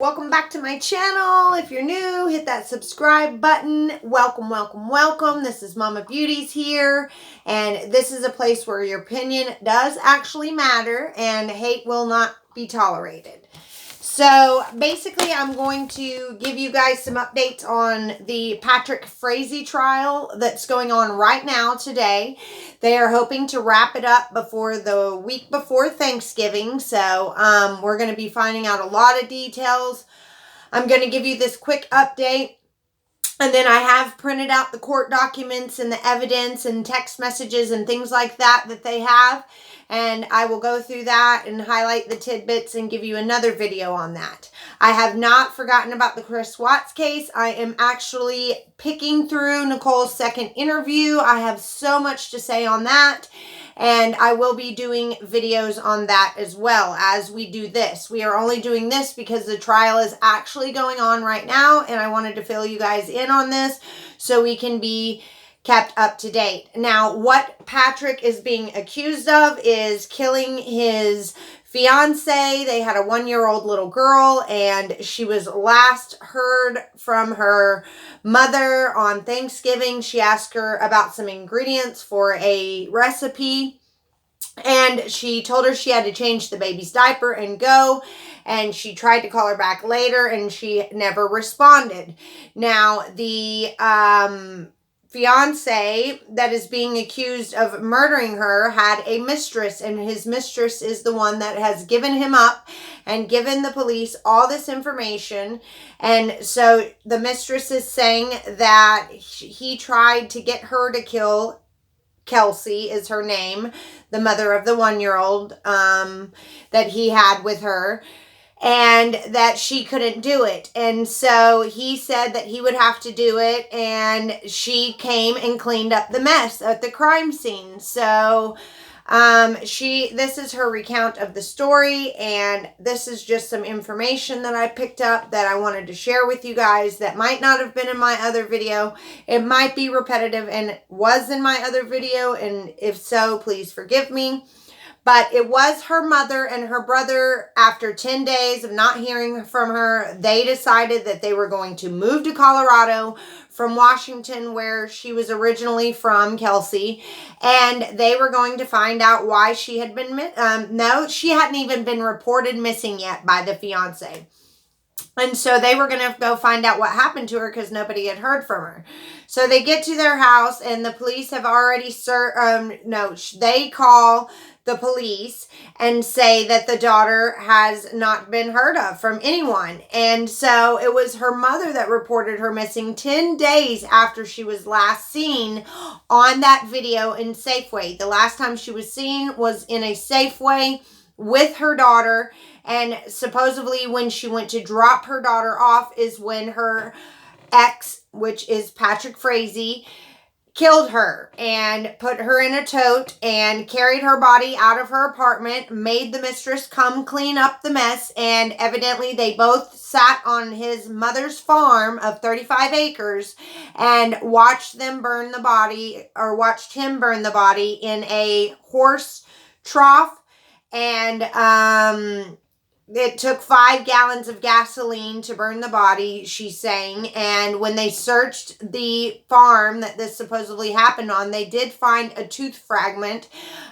Welcome back to my channel. If you're new, hit that subscribe button. Welcome, welcome, welcome. This is Mama Beauties here, and this is a place where your opinion does actually matter and hate will not be tolerated. So basically, I'm going to give you guys some updates on the Patrick Frazee trial that's going on right now today. They are hoping to wrap it up before the week before Thanksgiving. So we're going to be finding out a lot of details. I'm going to give you this quick update. And then I have printed out the court documents and the evidence and text messages and things like that they have. And I will go through that and highlight the tidbits and give you another video on that. I have not forgotten about the Chris Watts case. I am actually picking through Nicole's second interview. I have so much to say on that. And I will be doing videos on that as well as we do this. We are only doing this because the trial is actually going on right now, and I wanted to fill you guys in on this so we can be kept up to date. Now, what Patrick is being accused of is killing his fiance. They had a 1-year-old little girl, and she was last heard from her mother on Thanksgiving. She asked her about some ingredients for a recipe, and she told her she had to change the baby's diaper and go, and she tried to call her back later, and she never responded. Now, the fiance that is being accused of murdering her had a mistress, and his mistress is the one that has given him up and given the police all this information. And so the mistress is saying that he tried to get her to kill Kelsey, is her name, the mother of the 1-year-old that he had with her, and that she couldn't do it. And so he said that he would have to do it, and she came and cleaned up the mess at the crime scene. So this is her recount of the story, and this is just some information that I picked up that I wanted to share with you guys that might not have been in my other video. It might be repetitive and was in my other video, and if so, please forgive me. But it was her mother and her brother. After 10 days of not hearing from her, they decided that they were going to move to Colorado from Washington, where she was originally from, Kelsey. And they were going to find out why she had been, she hadn't even been reported missing yet by the fiance. And so they were going to go find out what happened to her because nobody had heard from her. So they get to their house, and the police have already, they call the police and say that the daughter has not been heard of from anyone. And so it was her mother that reported her missing 10 days after she was last seen on that video in Safeway. The last time she was seen was in a Safeway with her daughter, and supposedly when she went to drop her daughter off is when her ex, which is Patrick Frazee, killed her and put her in a tote and carried her body out of her apartment, made the mistress come clean up the mess, and evidently they both sat on his mother's farm of 35 acres and watched him burn the body in a horse trough. And it took 5 gallons of gasoline to burn the body, she's saying. And when they searched the farm that this supposedly happened on, they did find a tooth fragment.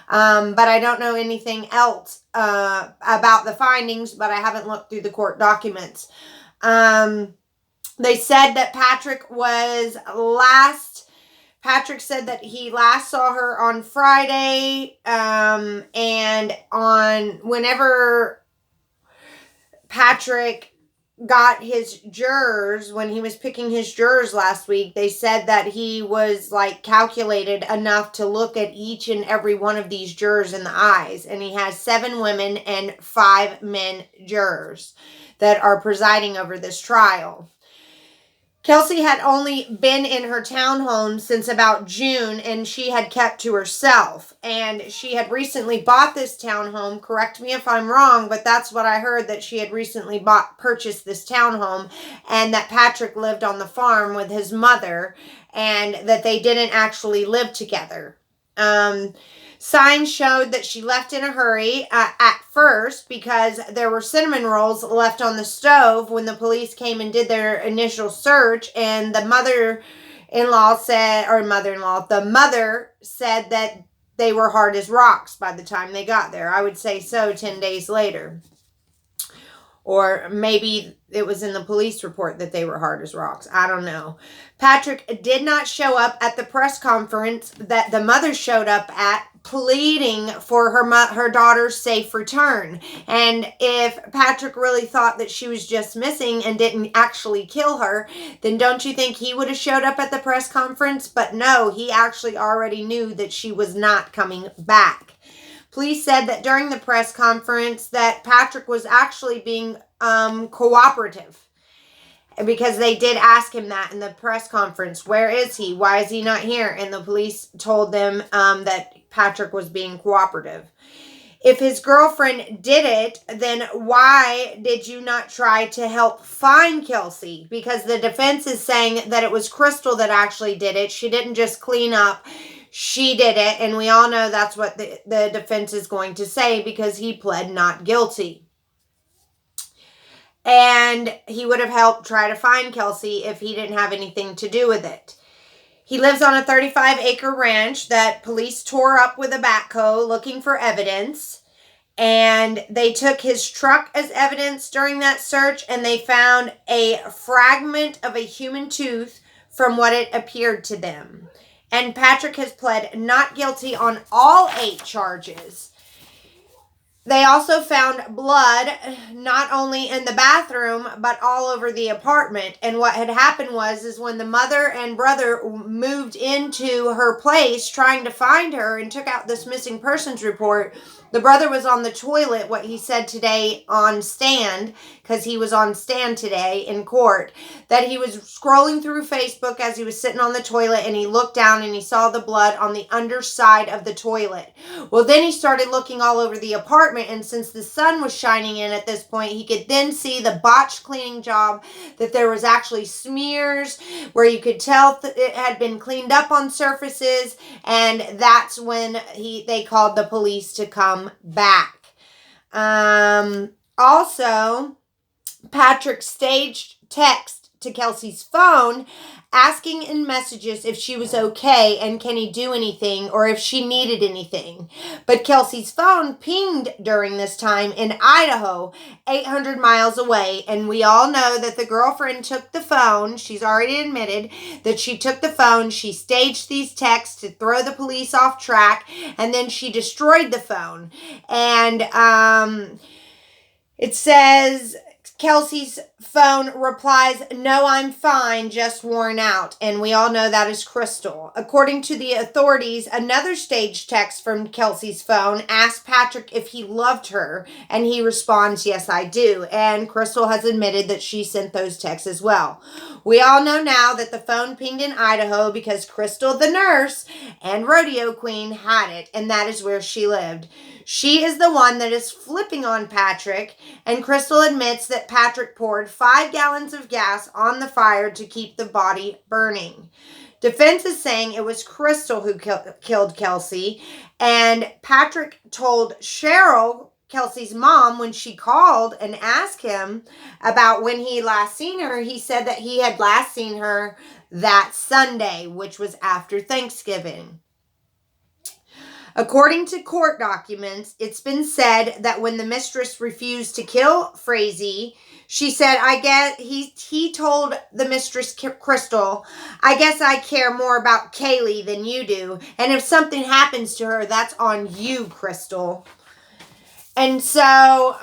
But I don't know anything else about the findings, but I haven't looked through the court documents. They said that Patrick said that he last saw her on Friday, and whenever Patrick got his jurors, when he was picking his jurors last week, they said that he was calculated enough to look at each and every one of these jurors in the eyes. And he has 7 women and 5 men jurors that are presiding over this trial. Kelsey had only been in her townhome since about June, and she had kept to herself. And she had recently bought this townhome. Correct me if I'm wrong, but that's what I heard, that she had recently purchased this townhome, and that Patrick lived on the farm with his mother, and that they didn't actually live together. Signs showed that she left in a hurry at first because there were cinnamon rolls left on the stove when the police came and did their initial search, and the mother said that they were hard as rocks by the time they got there. I would say so 10 days later. Or maybe it was in the police report that they were hard as rocks. I don't know. Patrick did not show up at the press conference that the mother showed up at, pleading for her daughter's safe return. And if Patrick really thought that she was just missing and didn't actually kill her, then don't you think he would have showed up at the press conference? But no, he actually already knew that she was not coming back. Police said that during the press conference that Patrick was actually being cooperative, because they did ask him that in the press conference. Where is he? Why is he not here? And the police told them that Patrick was being cooperative. If his girlfriend did it, then why did you not try to help find Kelsey? Because the defense is saying that it was Crystal that actually did it. She didn't just clean up. She did it. And we all know that's what the defense is going to say, because he pled not guilty. And he would have helped try to find Kelsey if he didn't have anything to do with it. He lives on a 35-acre ranch that police tore up with a backhoe looking for evidence. And they took his truck as evidence during that search, and they found a fragment of a human tooth from what it appeared to them. And Patrick has pled not guilty on all 8 charges. They also found blood not only in the bathroom, but all over the apartment. And what had happened is when the mother and brother moved into her place trying to find her and took out this missing persons report, the brother was on the toilet, what he said today on stand, because he was on stand today in court, that he was scrolling through Facebook as he was sitting on the toilet, and he looked down and he saw the blood on the underside of the toilet. Well, then he started looking all over the apartment, and since the sun was shining in at this point, he could then see the botched cleaning job, that there was actually smears where you could tell it had been cleaned up on surfaces, and that's when they called the police to come back. Also, Patrick staged text to Kelsey's phone asking in messages if she was okay and can he do anything, or if she needed anything. But Kelsey's phone pinged during this time in Idaho, 800 miles away, and we all know that the girlfriend took the phone. She's already admitted that she took the phone, she staged these texts to throw the police off track, and then she destroyed the phone. And it says Kelsey's phone replies, "No, I'm fine, just worn out." And we all know that is Crystal. According to the authorities, another staged text from Kelsey's phone asked Patrick if he loved her, and he responds, "Yes, I do." And Crystal has admitted that she sent those texts as well. We all know now that the phone pinged in Idaho because Crystal, the nurse and rodeo queen, had it, and that is where she lived. She is the one that is flipping on Patrick, and Crystal admits that Patrick poured 5 gallons of gas on the fire to keep the body burning. Defense is saying it was Crystal who killed Kelsey, and Patrick told Cheryl, Kelsey's mom, when she called and asked him about when he last seen her, he said that he had last seen her that Sunday, which was after Thanksgiving. According to court documents, it's been said that when the mistress refused to kill Frazee, she said, he told the mistress, Crystal, "I guess I care more about Kaylee than you do. And if something happens to her, that's on you, Crystal." And so,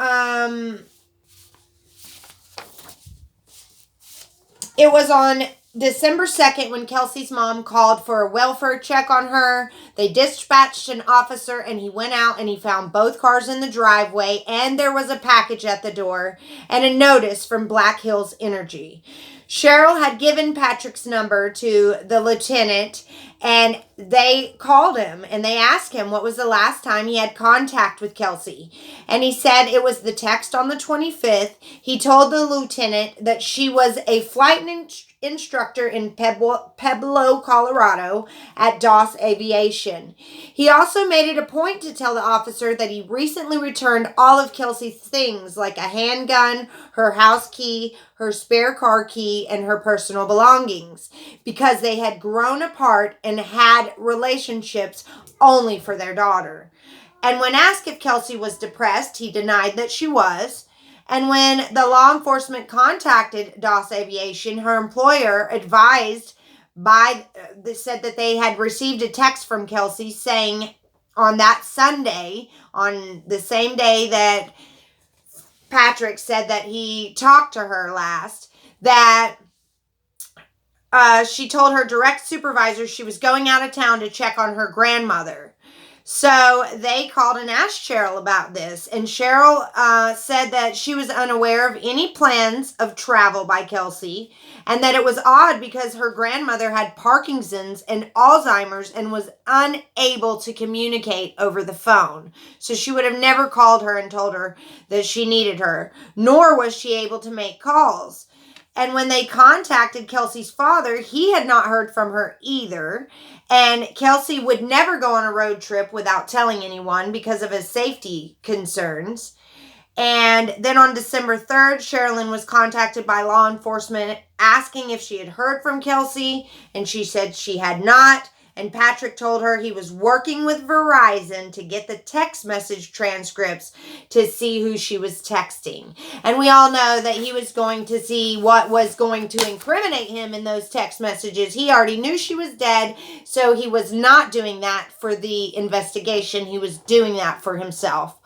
it was on December 2nd when Kelsey's mom called for a welfare check on her. They dispatched an officer, and he went out and he found both cars in the driveway, and there was a package at the door and a notice from Black Hills Energy. Cheryl had given Patrick's number to the lieutenant, and they called him and they asked him what was the last time he had contact with Kelsey. And he said it was the text on the 25th. He told the lieutenant that she was a flight instructor in Pueblo, Colorado at Doss Aviation. He also made it a point to tell the officer that he recently returned all of Kelsey's things, like a handgun, her house key, her spare car key, and her personal belongings, because they had grown apart and had relationships only for their daughter. And when asked if Kelsey was depressed, he denied that she was. And when the law enforcement contacted Doss Aviation, her employer said that they had received a text from Kelsey saying on that Sunday, on the same day that Patrick said that he talked to her last, that she told her direct supervisor she was going out of town to check on her grandmother. So they called and asked Cheryl about this, and Cheryl said that she was unaware of any plans of travel by Kelsey, and that it was odd because her grandmother had Parkinson's and Alzheimer's and was unable to communicate over the phone. So she would have never called her and told her that she needed her, nor was she able to make calls. And when they contacted Kelsey's father, he had not heard from her either. And Kelsey would never go on a road trip without telling anyone because of his safety concerns. And then on December 3rd, Sherilyn was contacted by law enforcement asking if she had heard from Kelsey, and she said she had not. And Patrick told her he was working with Verizon to get the text message transcripts to see who she was texting. And we all know that he was going to see what was going to incriminate him in those text messages. He already knew she was dead, so he was not doing that for the investigation. He was doing that for himself.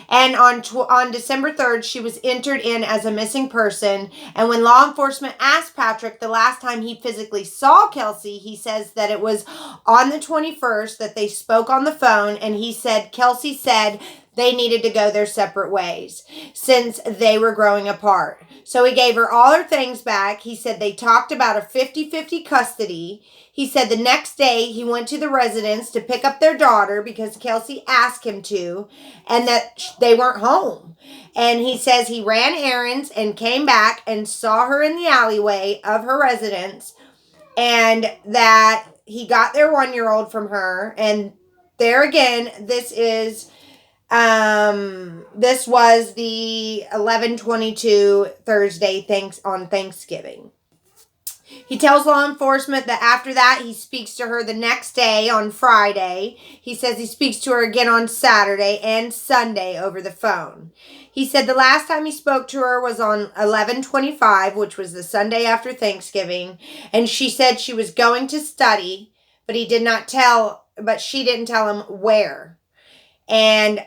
And on December 3rd, she was entered in as a missing person. And when law enforcement asked Patrick the last time he physically saw Kelsey, he says that it was on the 21st that they spoke on the phone. And he said, Kelsey said they needed to go their separate ways since they were growing apart. So he gave her all her things back. He said they talked about a 50-50 custody. He said the next day he went to the residence to pick up their daughter because Kelsey asked him to, and that they weren't home. And he says he ran errands and came back and saw her in the alleyway of her residence, and that he got their 1-year-old from her. And there again, this was the 11/22 Thursday on Thanksgiving. He tells law enforcement that after that, he speaks to her the next day on Friday. He says he speaks to her again on Saturday and Sunday over the phone. He said the last time he spoke to her was on 11/25, which was the Sunday after Thanksgiving. And she said she was going to study, but she didn't tell him where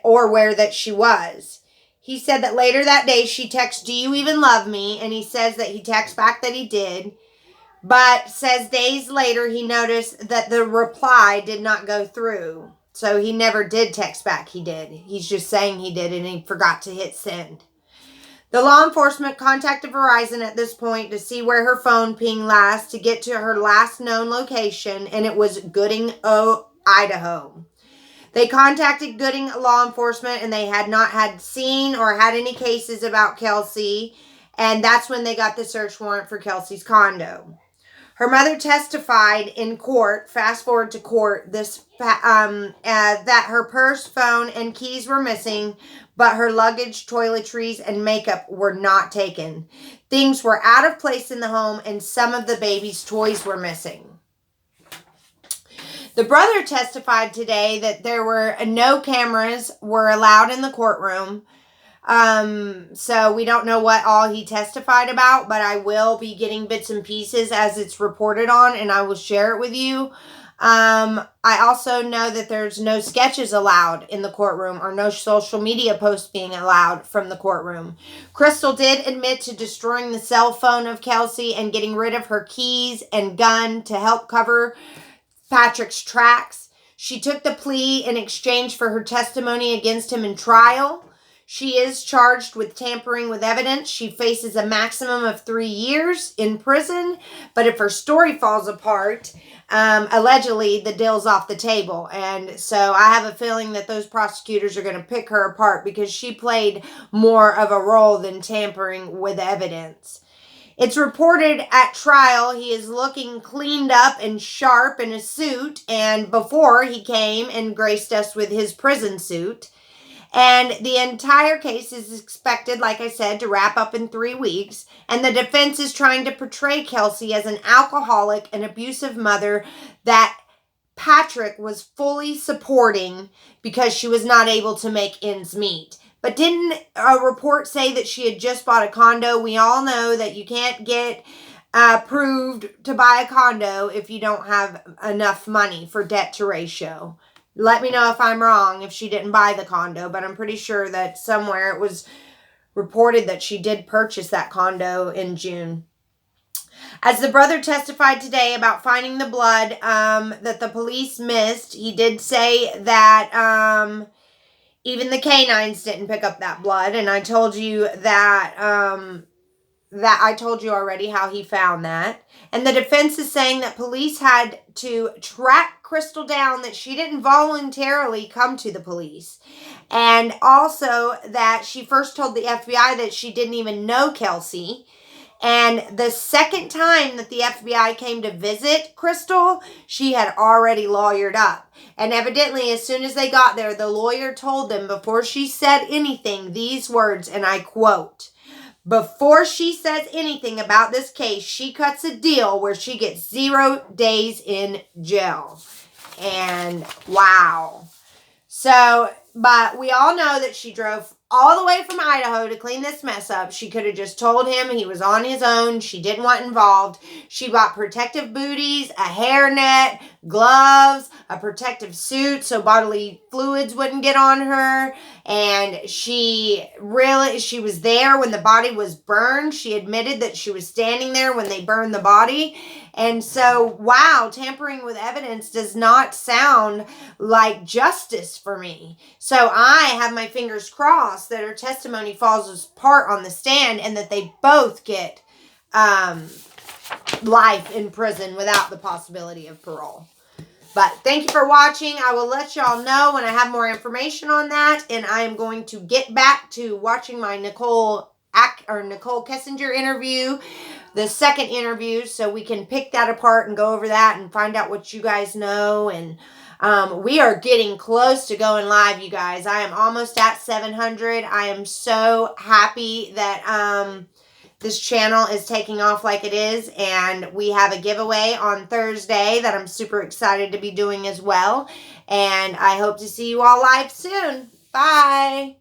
or where that she was. He said that later that day she texted, "Do you even love me?" And he says that he texted back that he did. But says days later he noticed that the reply did not go through. So he never did text back he did. He's just saying he did, and he forgot to hit send. The law enforcement contacted Verizon at this point to see where her phone pinged last to get to her last known location, and it was Gooding, Idaho. They contacted Gooding law enforcement, and they had not seen or had any cases about Kelsey, and that's when they got the search warrant for Kelsey's condo. Her mother testified in court, fast forward to court, that her purse, phone, and keys were missing, but her luggage, toiletries, and makeup were not taken. Things were out of place in the home, and some of the baby's toys were missing. The brother testified today that there were no cameras were allowed in the courtroom. So we don't know what all he testified about, but I will be getting bits and pieces as it's reported on, and I will share it with you. I also know that there's no sketches allowed in the courtroom or no social media posts being allowed from the courtroom. Crystal did admit to destroying the cell phone of Kelsey and getting rid of her keys and gun to help cover Patrick's tracks. She took the plea in exchange for her testimony against him in trial. She is charged with tampering with evidence. She faces a maximum of 3 years in prison. But if her story falls apart, allegedly the deal's off the table. And so I have a feeling that those prosecutors are going to pick her apart because she played more of a role than tampering with evidence. It's reported at trial he is looking cleaned up and sharp in a suit, and before he came and graced us with his prison suit. And the entire case is expected, like I said, to wrap up in 3 weeks. And the defense is trying to portray Kelsey as an alcoholic and abusive mother that Patrick was fully supporting because she was not able to make ends meet. But didn't a report say that she had just bought a condo? We all know that you can't get approved to buy a condo if you don't have enough money for debt to ratio. Let me know if I'm wrong, if she didn't buy the condo, but I'm pretty sure that somewhere it was reported that she did purchase that condo in June. As the brother testified today about finding the blood that the police missed, he did say that even the canines didn't pick up that blood, and I told you that I told you already how he found that. And the defense is saying that police had to track Crystal down, that she didn't voluntarily come to the police. And also that she first told the FBI that she didn't even know Kelsey. And the second time that the FBI came to visit Crystal, she had already lawyered up. And evidently, as soon as they got there, the lawyer told them before she said anything, these words, and I quote, "Before she says anything about this case, she cuts a deal where she gets 0 days in jail." And wow. So, but we all know that she drove all the way from Idaho to clean this mess up. She could have just told him he was on his own. She didn't want involved. She bought protective booties, a hairnet, gloves, a protective suit so bodily fluids wouldn't get on her. And she was there when the body was burned. She admitted that she was standing there when they burned the body. And so, wow, tampering with evidence does not sound like justice for me. So I have my fingers crossed that her testimony falls apart on the stand and that they both get life in prison without the possibility of parole. But thank you for watching. I will let y'all know when I have more information on that. And I am going to get back to watching my Nicole Kessinger interview, the second interview, so we can pick that apart and go over that and find out what you guys know. And we are getting close to going live, you guys. I am almost at 700. I am so happy that this channel is taking off like it is, and we have a giveaway on Thursday that I'm super excited to be doing as well. And I hope to see you all live soon. Bye.